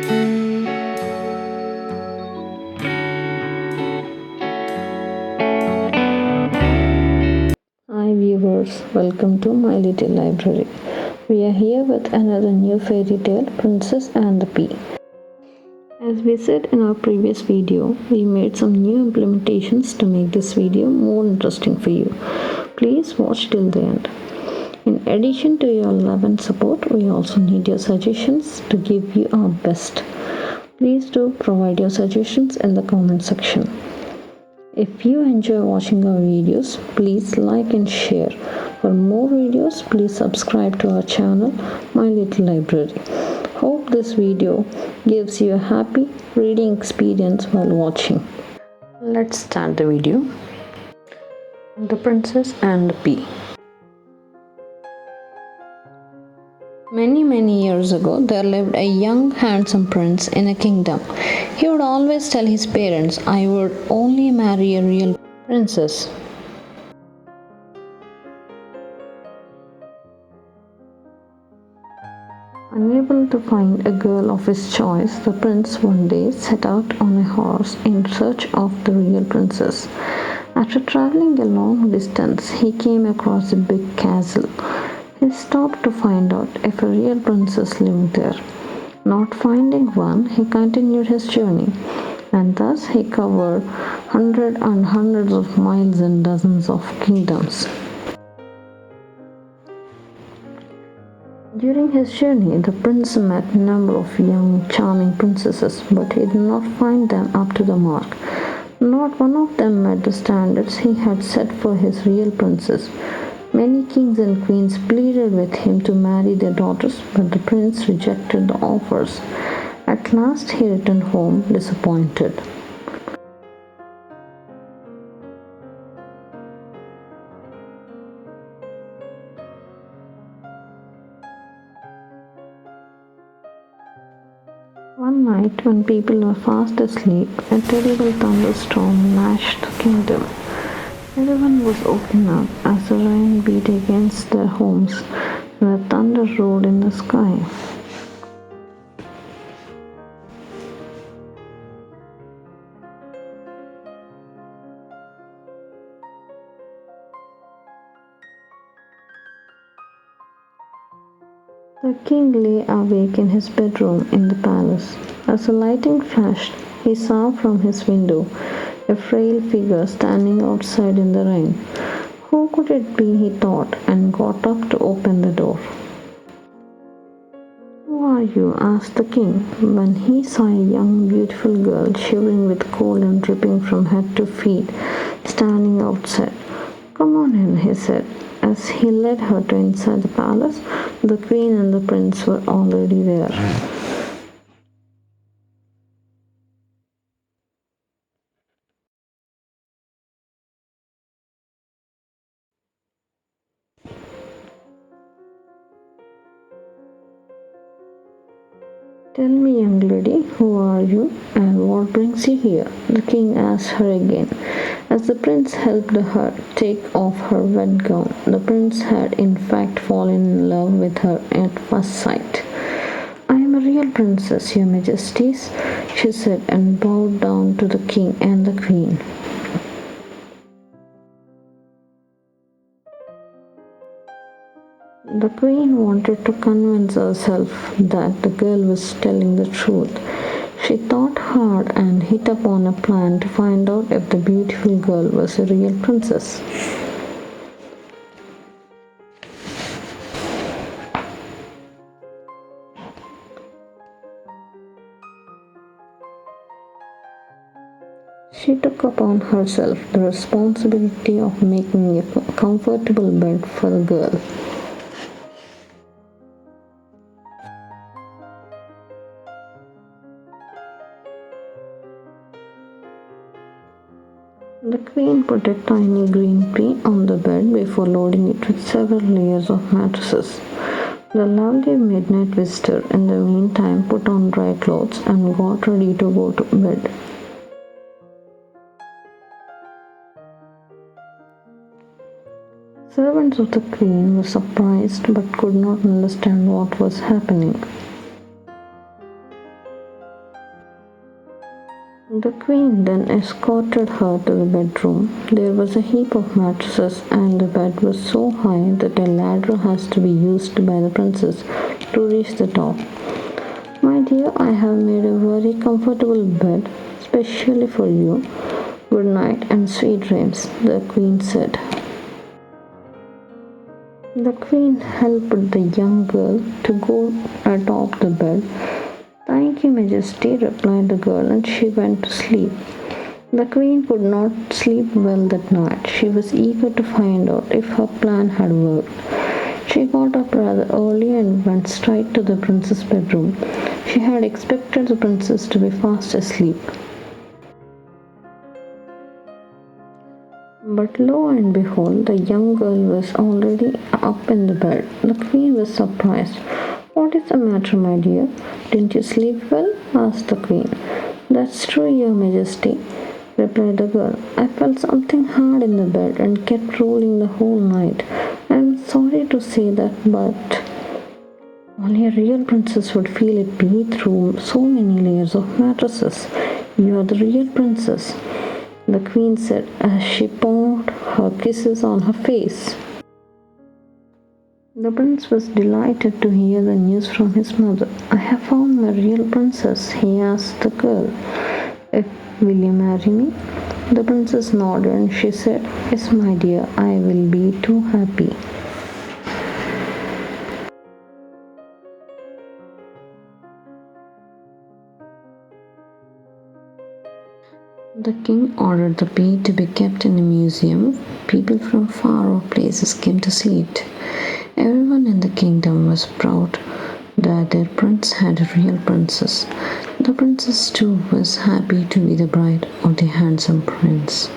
Hi viewers, welcome to my little library. We are here with another new fairy tale, Princess and the Pea. As we said in our previous video, we made some new implementations to make this video more interesting for you. Please watch till the end. In addition to your love and support, we also need your suggestions to give you our best. Please do provide your suggestions in the comment section. If you enjoy watching our videos, please like and share. For more videos, please subscribe to our channel, My Little Library. Hope this video gives you a happy reading experience while watching. Let's start the video. The Princess and the Pea. Many years ago, there lived a young handsome prince in a kingdom. He would always tell his parents, "I would only marry a real princess." Unable to find a girl of his choice, the prince one day set out on a horse in search of the real princess. After traveling a long distance, he came across a big castle. He stopped to find out if a real princess lived there. Not finding one, he continued his journey, and thus he covered hundreds and hundreds of miles and dozens of kingdoms. During his journey, the prince met a number of young, charming princesses, but he did not find them up to the mark. Not one of them met the standards he had set for his real princess. Many kings and queens pleaded with him to marry their daughters, but the prince rejected the offers. At last, he returned home disappointed. One night, when people were fast asleep, a terrible thunderstorm lashed the kingdom. Everyone was woken up as the rain beat against their homes and the thunder roared in the sky. The king lay awake in his bedroom in the palace. As the lightning flashed, he saw from his window a frail figure standing outside in the rain. Who could it be, he thought, and got up to open the door. "Who are you?" asked the king, when he saw a young, beautiful girl shivering with cold and dripping from head to feet, standing outside. "Come on in," he said. As he led her to inside the palace, the queen and the prince were already there. "Tell me, young lady, who are you and what brings you here?" the king asked her again. As the prince helped her take off her wet gown, the prince had in fact fallen in love with her at first sight. "I am a real princess, your majesties," she said, and bowed down to the king and the queen. The queen wanted to convince herself that the girl was telling the truth. She thought hard and hit upon a plan to find out if the beautiful girl was a real princess. She took upon herself the responsibility of making a comfortable bed for the girl. The queen put a tiny green pea on the bed before loading it with several layers of mattresses. The lovely midnight visitor, in the meantime, put on dry clothes and got ready to go to bed. Servants of the queen were surprised but could not understand what was happening. The queen then escorted her to the bedroom. There was a heap of mattresses, and the bed was so high that a ladder has to be used by the princess to reach the top. My dear, I have made a very comfortable bed, specially for you. Good night and sweet dreams, the queen said. The queen helped the young girl to go atop the bed. Thank you, Majesty, replied the girl, and she went to sleep. The queen could not sleep well that night. She was eager to find out if her plan had worked. She got up rather early and went straight to the princess' bedroom. She had expected the princess to be fast asleep. But lo and behold, the young girl was already up in the bed. The queen was surprised. What is the matter, my dear? Didn't you sleep well? Asked the queen. That's true, your majesty, replied the girl. I felt something hard in the bed and kept rolling the whole night. I'm sorry to say that, but only a real princess would feel it beneath through so many layers of mattresses. You are the real princess, the queen said as she poured her kisses on her face. The prince was delighted to hear the news from his mother. I have found my real princess, he asked the girl. Will you marry me? The princess nodded and she said, Yes, my dear, I will be too happy. The king ordered the pea to be kept in a museum. People from far off places came to see it. Everyone in the kingdom was proud that their prince had a real princess. The princess too was happy to be the bride of the handsome prince.